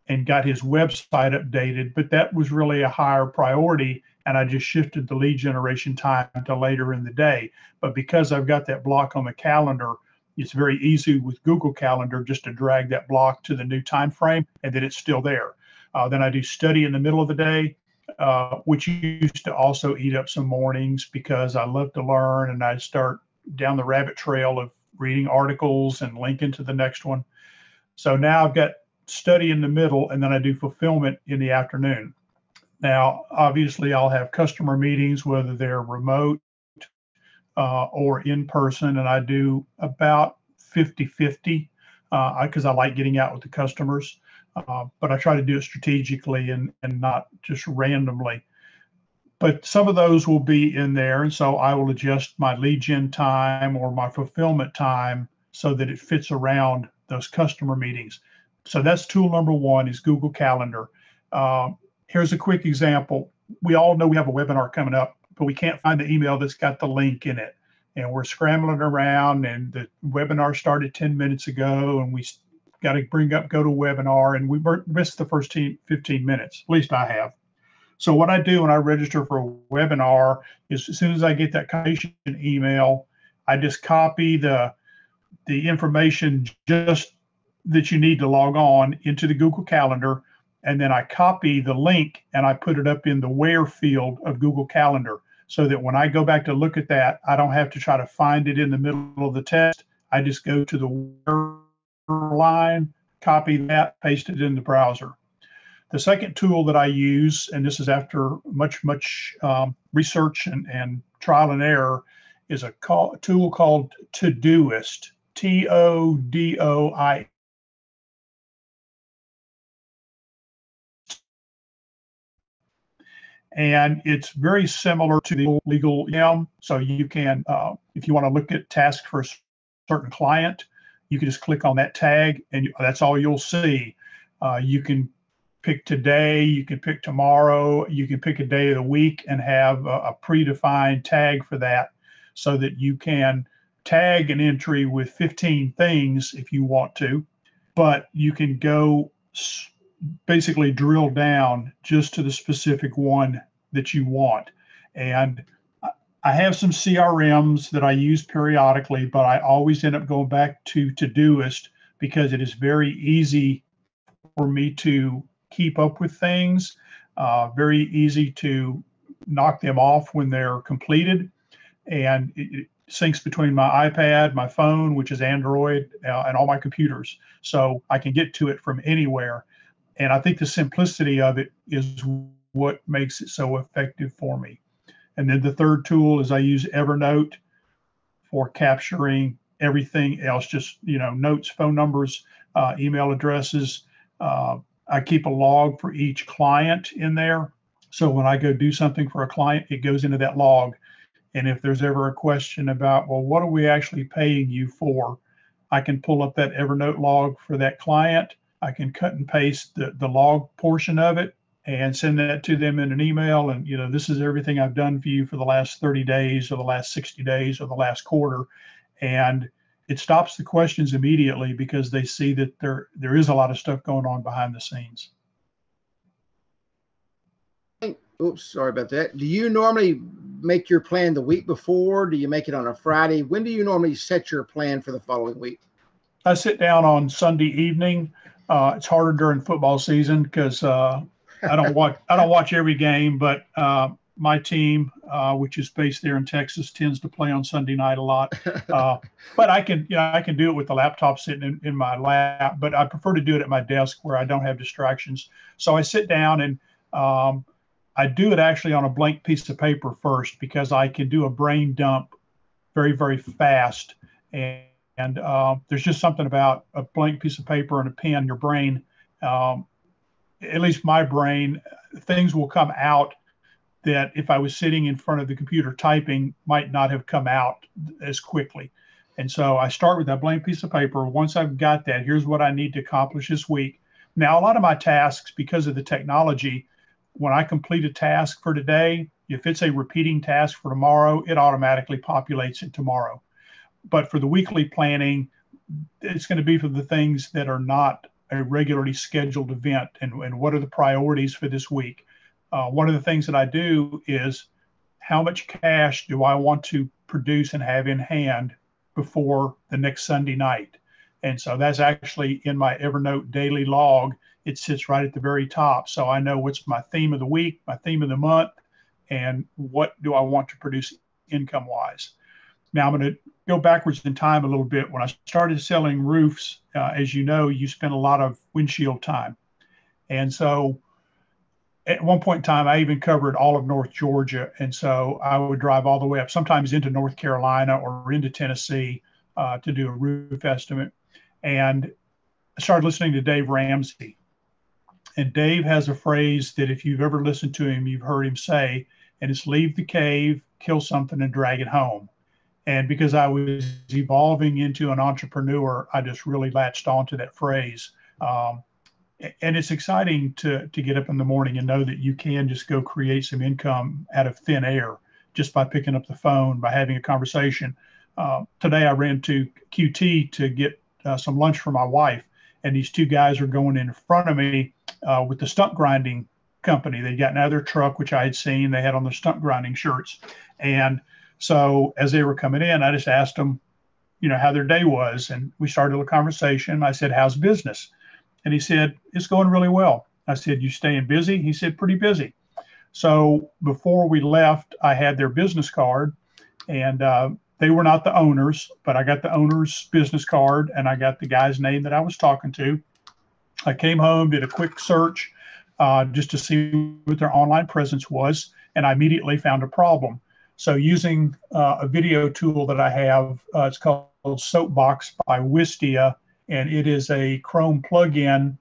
[SPEAKER 2] and got his website updated, but that was really a higher priority. And I just shifted the lead generation time to later in the day. But because I've got that block on the calendar, it's very easy with Google Calendar just to drag that block to the new time frame, and then it's still there. Then I do study in the middle of the day, which used to also eat up some mornings because I love to learn, and I'd start down the rabbit trail of reading articles and linking to the next one. So now I've got study in the middle, and then I do fulfillment in the afternoon. Now, obviously, I'll have customer meetings, whether they're remote or in person, and I do about 50-50 because I like getting out with the customers, but I try to do it strategically and not just randomly. But some of those will be in there, and so I will adjust my lead gen time or my fulfillment time so that it fits around those customer meetings. So that's tool number one is Google Calendar. Here's a quick example. We all know we have a webinar coming up, but we can't find the email that's got the link in it. And we're scrambling around, and the webinar started 10 minutes ago, and we got to go to webinar, and we missed the first 15 minutes. At least I have. So what I do when I register for a webinar is as soon as I get that confirmation email, I just copy the information just that you need to log on into the Google Calendar, and then I copy the link and I put it up in the where field of Google Calendar, so that when I go back to look at that, I don't have to try to find it in the middle of the text. I just go to the where line, copy that, paste it in the browser. The second tool that I use, and this is after much research and trial and error, is a tool called Todoist, Todoi. And it's very similar to the legal EM. So you can, if you want to look at tasks for a certain client, you can just click on that tag and that's all you'll see. You can pick today, you can pick tomorrow, you can pick a day of the week and have a predefined tag for that, so that you can tag an entry with 15 things if you want to, but you can go basically drill down just to the specific one that you want. And I have some CRMs that I use periodically, but I always end up going back to Todoist because it is very easy for me to keep up with things, very easy to knock them off when they're completed. And it syncs between my iPad, my phone, which is Android, and all my computers. So I can get to it from anywhere. And I think the simplicity of it is what makes it so effective for me. And then the third tool is I use Evernote for capturing everything else, just, notes, phone numbers, email addresses. I keep a log for each client in there. So when I go do something for a client, it goes into that log. And if there's ever a question about, well, what are we actually paying you for? I can pull up that Evernote log for that client. I can cut and paste the log portion of it and send that to them in an email. And, this is everything I've done for you for the last 30 days or the last 60 days or the last quarter. And it stops the questions immediately because they see that there is a lot of stuff going on behind the scenes.
[SPEAKER 1] Oops, sorry about that. Do you normally make your plan the week before? Do you make it on a Friday? When do you normally set your plan for the following week?
[SPEAKER 2] I sit down on Sunday evening. It's harder during football season because I don't watch every game, but my team, which is based there in Texas, tends to play on Sunday night a lot. But I can do it with the laptop sitting in my lap, but I prefer to do it at my desk where I don't have distractions. So I sit down and I do it actually on a blank piece of paper first, because I can do a brain dump very, very fast. And there's just something about a blank piece of paper and a pen, your brain, at least my brain, things will come out that if I was sitting in front of the computer typing might not have come out as quickly. And so I start with that blank piece of paper. Once I've got that, here's what I need to accomplish this week. Now, a lot of my tasks, because of the technology, when I complete a task for today, if it's a repeating task for tomorrow, it automatically populates it tomorrow. But for the weekly planning, it's going to be for the things that are not a regularly scheduled event, and what are the priorities for this week. One of the things that I do is, how much cash do I want to produce and have in hand before the next Sunday night? And so that's actually in my Evernote daily log. It sits right at the very top. So I know what's my theme of the week, my theme of the month, and what do I want to produce income wise. Now I'm going to go backwards in time a little bit. When I started selling roofs, as you know, you spend a lot of windshield time. And so at one point in time, I even covered all of North Georgia. And so I would drive all the way up, sometimes into North Carolina or into Tennessee to do a roof estimate. And I started listening to Dave Ramsey. And Dave has a phrase that if you've ever listened to him, you've heard him say, and it's leave the cave, kill something, and drag it home. And because I was evolving into an entrepreneur, I just really latched onto that phrase. And it's exciting to get up in the morning and know that you can just go create some income out of thin air just by picking up the phone, by having a conversation. Today I ran to QT to get some lunch for my wife, and these two guys are going in front of me with the stump grinding company. They'd gotten out of their truck, which I had seen. They had on their stump grinding shirts. And so as they were coming in, I just asked them, how their day was. And we started a conversation. I said, how's business? And he said, it's going really well. I said, you staying busy? He said, pretty busy. So before we left, I had their business card, and they were not the owners, but I got the owner's business card and I got the guy's name that I was talking to. I came home, did a quick search just to see what their online presence was, and I immediately found a problem. So using a video tool that I have, it's called Soapbox by Wistia, and it is a Chrome plugin.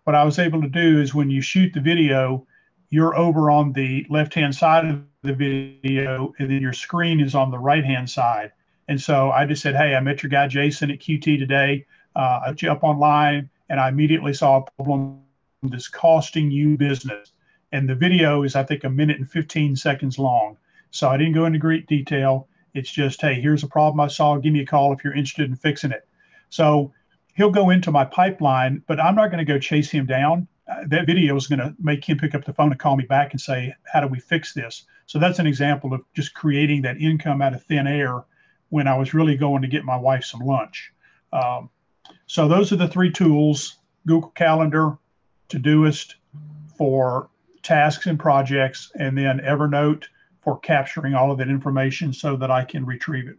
[SPEAKER 2] What I was able to do is when you shoot the video, you're over on the left-hand side of the video, and then your screen is on the right-hand side. And so I just said, hey, I met your guy Jason at QT today. I looked you up online, and I immediately saw a problem that's costing you business. And the video is, I think, 1 minute and 15 seconds long. So I didn't go into great detail. It's just, hey, here's a problem I saw. Give me a call if you're interested in fixing it. So he'll go into my pipeline, but I'm not going to go chase him down. That video is going to make him pick up the phone and call me back and say, how do we fix this? So that's an example of just creating that income out of thin air when I was really going to get my wife some lunch. So those are the 3 tools: Google Calendar, Todoist for tasks and projects, and then Evernote for capturing all of that information so that I can retrieve it.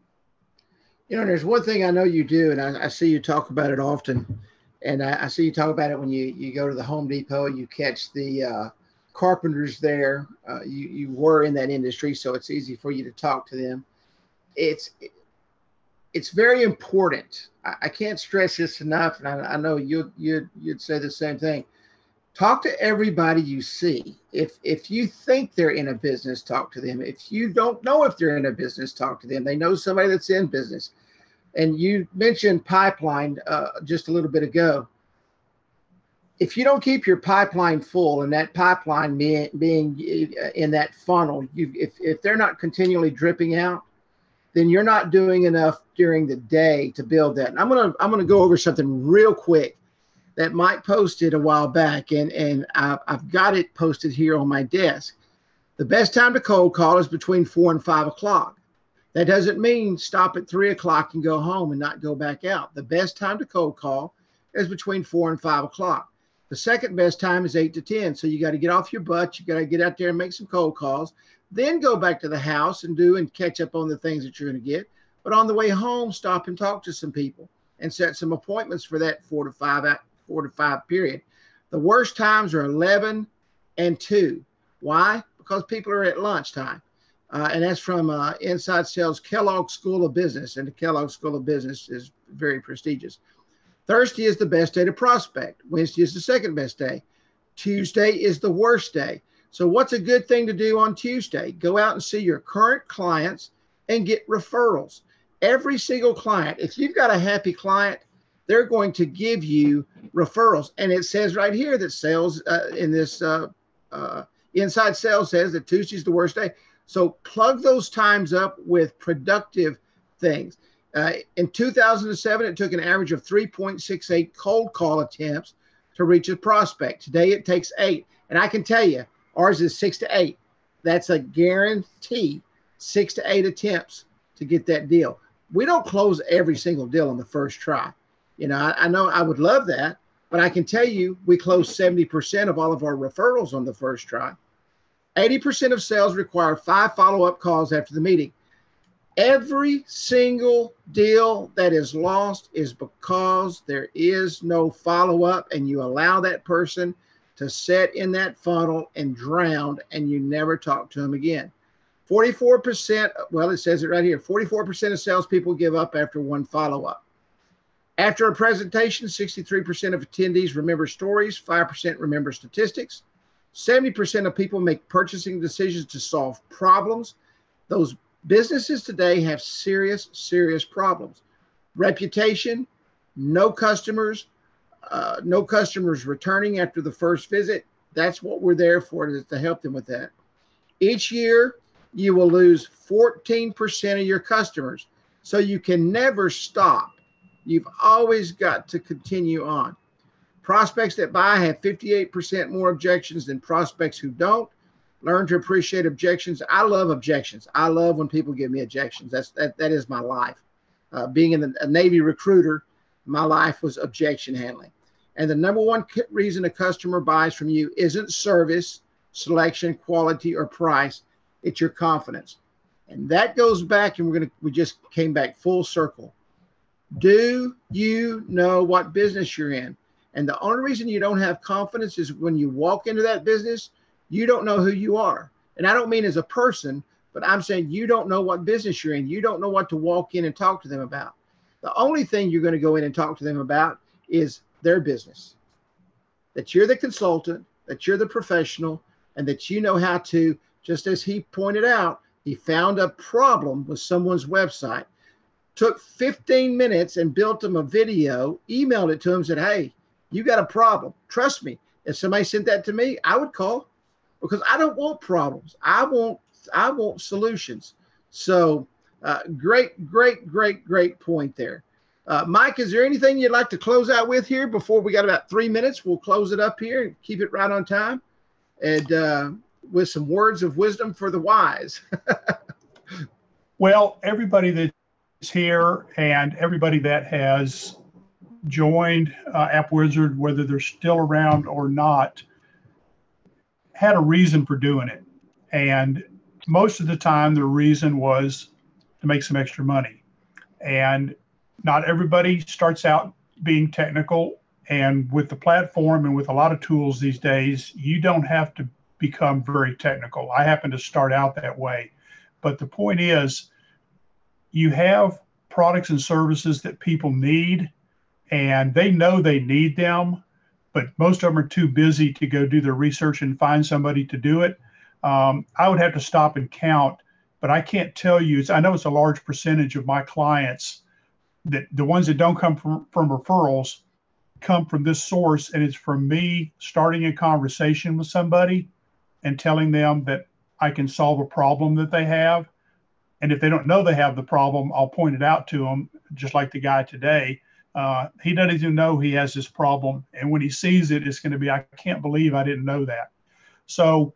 [SPEAKER 1] There's one thing I know you do, and I see you talk about it often. And I see you talk about it when you go to the Home Depot, you catch the carpenters there. You were in that industry, so it's easy for you to talk to them. It's very important. I can't stress this enough, and I know you'd say the same thing. Talk to everybody you see. If you think they're in a business, talk to them. If you don't know if they're in a business, talk to them. They know somebody that's in business. And you mentioned pipeline just a little bit ago. If you don't keep your pipeline full, and that pipeline being in that funnel, if they're not continually dripping out, then you're not doing enough during the day to build that. And I'm gonna go over something real quick that Mike posted a while back, and I've got it posted here on my desk. The best time to cold call is between 4 and 5 o'clock. That doesn't mean stop at 3 o'clock and go home and not go back out. The best time to cold call is between 4 and 5 o'clock. The second best time is 8 to 10. So you got to get off your butt. You got to get out there and make some cold calls, then go back to the house and catch up on the things that you're going to get. But on the way home, stop and talk to some people and set some appointments for that 4 to 5 period. The worst times are 11 and 2. Why? Because people are at lunchtime. And that's from Inside Sales Kellogg School of Business. And the Kellogg School of Business is very prestigious. Thursday is the best day to prospect. Wednesday is the second best day. Tuesday is the worst day. So what's a good thing to do on Tuesday? Go out and see your current clients and get referrals. Every single client, if you've got a happy client, they're going to give you referrals. And it says right here that sales in this Inside Sales says that Tuesday's the worst day. So plug those times up with productive things. In 2007, it took an average of 3.68 cold call attempts to reach a prospect. Today, it takes 8. And I can tell you, ours is 6 to 8. That's a guarantee, 6 to 8 attempts to get that deal. We don't close every single deal on the first try. I know I would love that, but I can tell you we close 70% of all of our referrals on the first try. 80% of sales require 5 follow-up calls after the meeting. Every single deal that is lost is because there is no follow-up, and you allow that person to sit in that funnel and drown, and you never talk to them again. 44%, well, it says it right here, 44% of salespeople give up after 1 follow-up. After a presentation, 63% of attendees remember stories, 5% remember statistics. 70% of people make purchasing decisions to solve problems. Those businesses today have serious, serious problems. Reputation, no customers returning after the first visit. That's what we're there for, is to help them with that. Each year, you will lose 14% of your customers. So you can never stop. You've always got to continue on. Prospects that buy have 58% more objections than prospects who don't. Learn to appreciate objections. I love objections. I love when people give me objections. That is my life. being a Navy recruiter, my life was objection handling. And the number one reason a customer buys from you isn't service, selection, quality, or price. It's your confidence. And that goes back, and we just came back full circle. Do you know what business you're in? And the only reason you don't have confidence is when you walk into that business, you don't know who you are. And I don't mean as a person, but I'm saying you don't know what business you're in. You don't know what to walk in and talk to them about. The only thing you're going to go in and talk to them about is their business. That you're the consultant, that you're the professional, and that you know how to, just as he pointed out, he found a problem with someone's website, took 15 minutes and built them a video, emailed it to him, said, hey, you got a problem. Trust me. If somebody sent that to me, I would call, because I don't want problems. I want solutions. So great point there. Mike, is there anything you'd like to close out with here before we got about 3 minutes? We'll close it up here and keep it right on time. And with some words of wisdom for the wise.
[SPEAKER 2] Well, everybody that's here and everybody that has joined Appwizard, whether they're still around or not, had a reason for doing it. And most of the time, the reason was to make some extra money. And not everybody starts out being technical. And with the platform and with a lot of tools these days, you don't have to become very technical. I happen to start out that way. But the point is, you have products and services that people need, and they know they need them, but most of them are too busy to go do their research and find somebody to do it. I would have to stop and count, but I can't tell you. I know it's a large percentage of my clients, that the ones that don't come from referrals come from this source, and it's from me starting a conversation with somebody and telling them that I can solve a problem that they have. And if they don't know they have the problem, I'll point it out to them, just like the guy today. He doesn't even know he has this problem. And when he sees it, it's going to be, I can't believe I didn't know that. So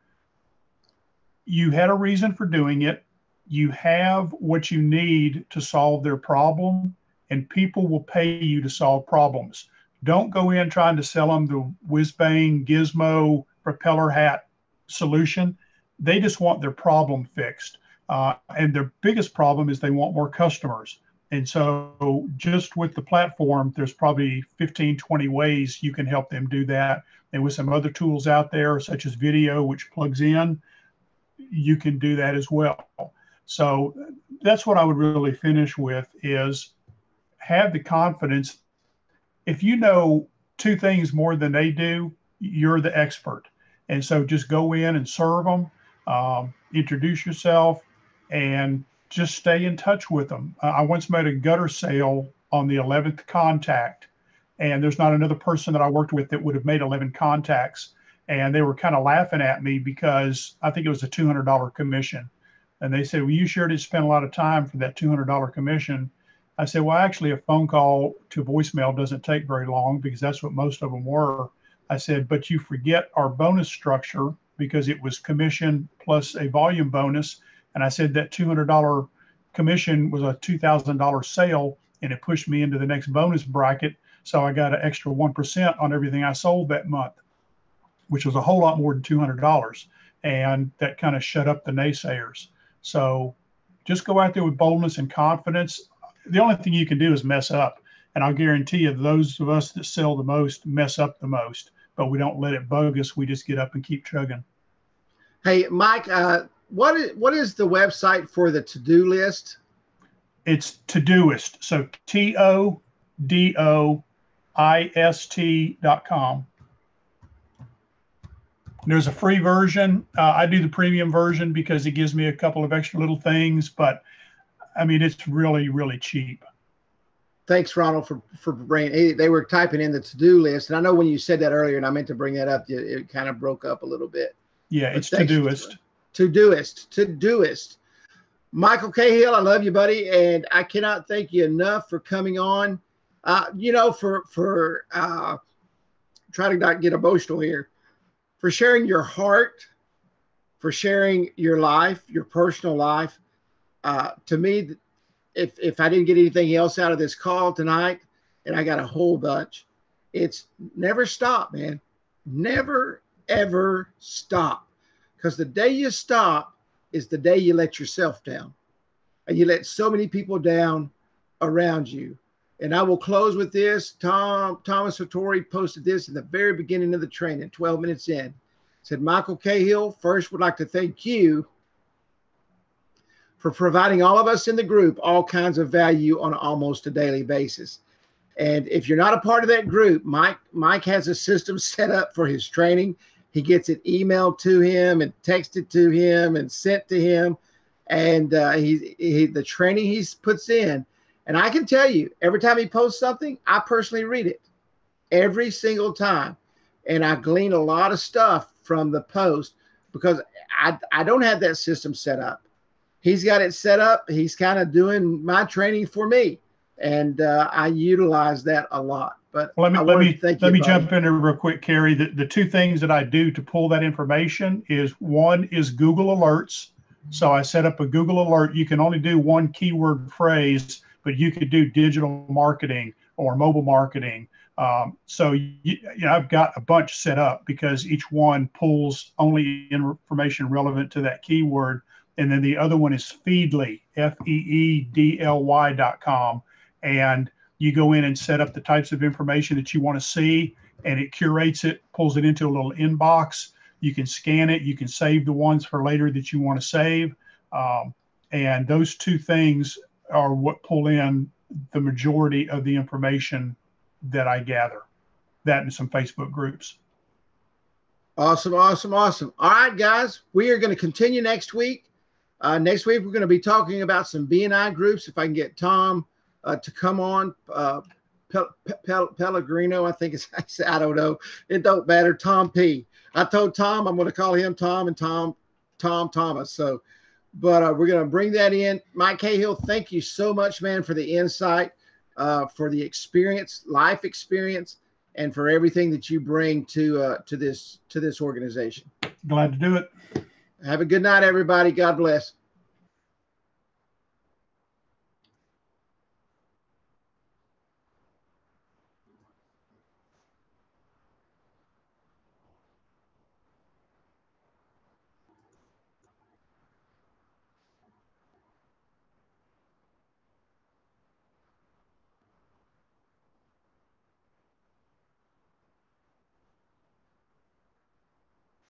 [SPEAKER 2] you had a reason for doing it. You have what you need to solve their problem, and people will pay you to solve problems. Don't go in trying to sell them the whiz-bang, gizmo, propeller hat solution. They just want their problem fixed. And their biggest problem is they want more customers. And so just with the platform, there's probably 15, 20 ways you can help them do that. And with some other tools out there, such as video, which plugs in, you can do that as well. So that's what I would really finish with, is have the confidence. If you know two things more than they do, you're the expert. And so just go in and serve them, introduce yourself, and just stay in touch with them. I once made a gutter sale on the 11th contact, and there's not another person that I worked with that would have made 11 contacts. And they were kind of laughing at me because I think it was a $200 commission. And they said, well, you sure did spend a lot of time for that $200 commission. I said, well, actually, a phone call to voicemail doesn't take very long, because that's what most of them were. I said, but you forget our bonus structure, because it was commission plus a volume bonus. And I said that $200 commission was a $2,000 sale, and it pushed me into the next bonus bracket. So I got an extra 1% on everything I sold that month, which was a whole lot more than $200. And that kind of shut up the naysayers. So just go out there with boldness and confidence. The only thing you can do is mess up. And I'll guarantee you, those of us that sell the most mess up the most, but we don't let it bug us. We just get up and keep chugging.
[SPEAKER 1] Hey, Mike, what is the website for the to-do list?
[SPEAKER 2] It's Todoist. So TODOIST.com. There's a free version. I do the premium version because it gives me a couple of extra little things, but I mean, it's really, really cheap.
[SPEAKER 1] Thanks, Ronald, for bringing. They were typing in the to-do list, and I know when you said that earlier, and I meant to bring that up, it kind of broke up a little bit.
[SPEAKER 2] Yeah, it's Todoist.
[SPEAKER 1] Todoist. Michael Cahill, I love you, buddy, and I cannot thank you enough for coming on. For try to not get emotional here, for sharing your heart, for sharing your life, your personal life. To me, if I didn't get anything else out of this call tonight, and I got a whole bunch, it's never stop, man. Never, ever stop. Because the day you stop is the day you let yourself down. And you let so many people down around you. And I will close with this. Thomas Hattori posted this in the very beginning of the training, 12 minutes in. Said, Michael Cahill, first would like to thank you for providing all of us in the group all kinds of value on almost a daily basis. And if you're not a part of that group, Mike has a system set up for his training. He gets it emailed to him and texted to him and sent to him. And the training he puts in. And I can tell you, every time he posts something, I personally read it every single time. And I glean a lot of stuff from the post because I don't have that system set up. He's got it set up. He's kind of doing my training for me. And I utilize that a lot. But
[SPEAKER 2] let me jump in real quick, Kerry. The two things that I do to pull that information is, one is Google Alerts. So I set up a Google alert. You can only do one keyword phrase, but you could do digital marketing or mobile marketing. So I've got a bunch set up because each one pulls only information relevant to that keyword. And then the other one is Feedly, FEEDLY.com. And you go in and set up the types of information that you want to see, and it curates it, pulls it into a little inbox. You can scan it. You can save the ones for later that you want to save. And those two things are what pull in the majority of the information that I gather. That and some Facebook groups.
[SPEAKER 1] Awesome, awesome, awesome. All right, guys, we are going to continue next week. Next week, we're going to be talking about some BNI groups. If I can get Tom to come on, Pellegrino, I think it's, I don't know. It don't matter. Tom P. I told Tom I'm going to call him Tom and Tom Thomas. So, but we're going to bring that in. Mike Cahill, thank you so much, man, for the insight, for the experience, life experience, and for everything that you bring to this organization.
[SPEAKER 2] Glad to do it.
[SPEAKER 1] Have a good night, everybody. God bless.